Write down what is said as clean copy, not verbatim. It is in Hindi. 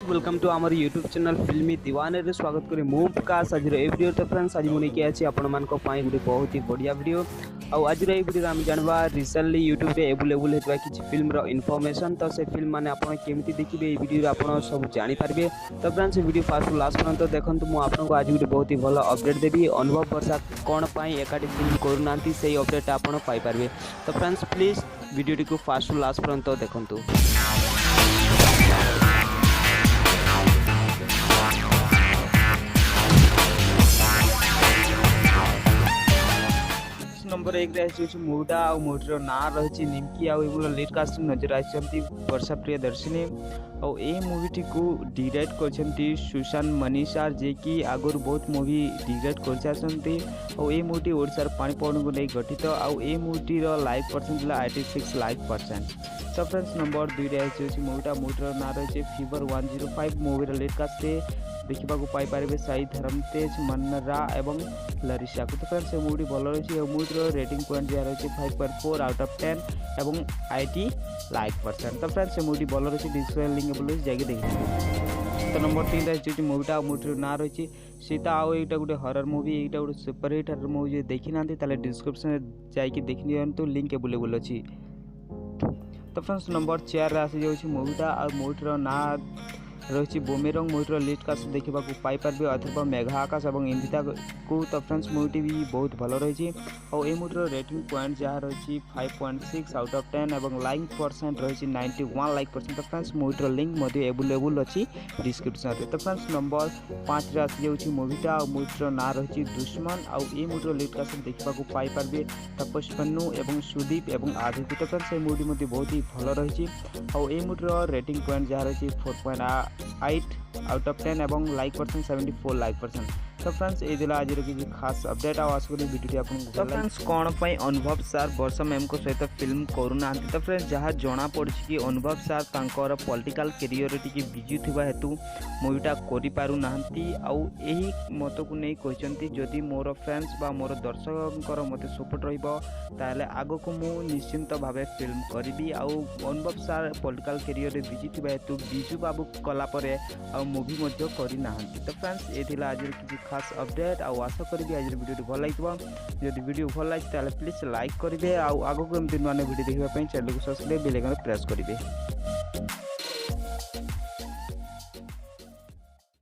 वेलकम टू आमर यूट्यूब चैनल फिल्मी दीवाने रे स्वागत करी मु प्रकाश आज ए वीडियो तो फ्रेंड्स आज मुझे किए अच्छे आपण मान गोटे बहुत ही बढ़िया वीडियो आज ये वीडियो आम जानवा रिसेंटली यूट्यूब रे अवेलेबल होता किसी फिल्म रो इनफॉरमेशन तो से फिल्म माने आपण केमिति देखिबे ए वीडियो आपण सब जानि पारबे। तो फ्रेंड्स वीडियो फास्ट लास्ट पर्यंत देखंतु मु आपनको आज गोटे बहुत ही भल अपडेट देबी अनुभव वर्षा कौन पाई एकाटी फिल्म करूनांती से अपडेट आपण पाई पारबे। तो फ्रेंड्स प्लीज वीडियो को फास्ट लास्ट पर्यंत देखंतु। नंबर एक रही मुवीटा आ मुवीर ना रही निमकी आर लीड कास्ट नजर आई वर्षा प्रियदर्शिनी और ये मूवीटी को डायरेक्ट कर सुशांत मनीषार जे कि आगुरी बहुत मूवी डायरेक्ट कर और ये मूवी ओडिशार पाणीपण को नहीं गठित आउ ये मूवीटी लाइक परसेंट 86 लाइक परसेंट। तो फ्रेंड्स नंबर 2 रही मूवीटा मूवीर ना रही फीवर 105 मूवीर लीड कास्ट देखा पाइपर साई धर्मतेज मनरा एवं लरिशा को। तो फ्रेंड्स मूवी भल रही मूवी रेटिंग पॉइंट जहाँ रही 5.4 आउट ऑफ 10 एवं 80 लाइक परसेंट। तो फ्रेंड्स मूवी भल रही डिस्क्रिप्शन लिंक बोल जाकि देखिए। तो नंबर 3 रही मूवीटा मूवी ना रही सीता आउ यहाँ गोटे हरर मूवी यहाँ गोटे सुपरहिट हरर मूवी देखी ना डिस्क्रिप्शन जाकि देखी दिंतु लिंक अवेलेबल अच्छी। तो फ्रेंड्स नंबर 4 आसी जाऊँगी मूवीटा आ मूवीर ना रही बुमेरंग मूवीर लीड कास्ट देखा पाइपर अथवा मेघा आकाश और इंदिता को। तो फ्रेंड्स मूवी भी बहुत भल रही और ये मूवीर रेटिंग पॉइंट जहाँ रही 5.6 आउट ऑफ 10 और लाइक परसेंट रही 91 लाइक परसेंट। तो फ्रेंड्स मूवीर लिंक अवेलेबल अच्छी डिस्क्रिप्शन। तो फ्रेंड्स नंबर 5 रे आसी जाऊँगी मूवीटा और मूवीर ना रही दुश्मन आउ ये मूवीर लीड कास्ट देखा पाइपर तपस्पन्नू एवं सुदीप एवं आदित्य। तो फ्रेंड्स ये मूवी बहुत ही भल रही और ये मूवीर रेटिंग पॉइंट जहाँ रही 4.8 आउट ऑफ 10 एवं लाइक परसेंट 74 लाइक परसेंट। तो फ्रेंड्स ये आज किसी खास अपडेट आशा करी वीडियो आपको। तो फ्रेंड्स कौन पाई अनुभव सार वर्षा मैम को सहित फिल्म करूना। तो फ्रेंड्स जहाँ जना पड़ी कि अनुभव सार तांकर पॉलिटिकल कैरियर टी बिजी थिबा हेतु मूवीटा करि पारु नाहंती आउ एही मत को नहीं कहते जदि मोर फ्रेंड्स बा मोर दर्शकों मते सपोर्ट रहिबो ताले आगो को मु निश्चिंत भावे फिल्म करिबी। आउ अनुभव सार पॉलिटिकल कैरियर रे बिजी थिबा हेतु बिजू बाबू कला परे आ मूवी मध्य करि नाहंती। तो फ्रेंड्स ये थिला आज किसी खास अपडेट आशा करी आज वीडियो भल लगे। जब वीडियो भल लगे प्लीज लाइक करेंगे आगक एमती नुआ वीडियो देखापी चैनल को सब्सक्राइब बेल आइकन प्रेस करेंगे।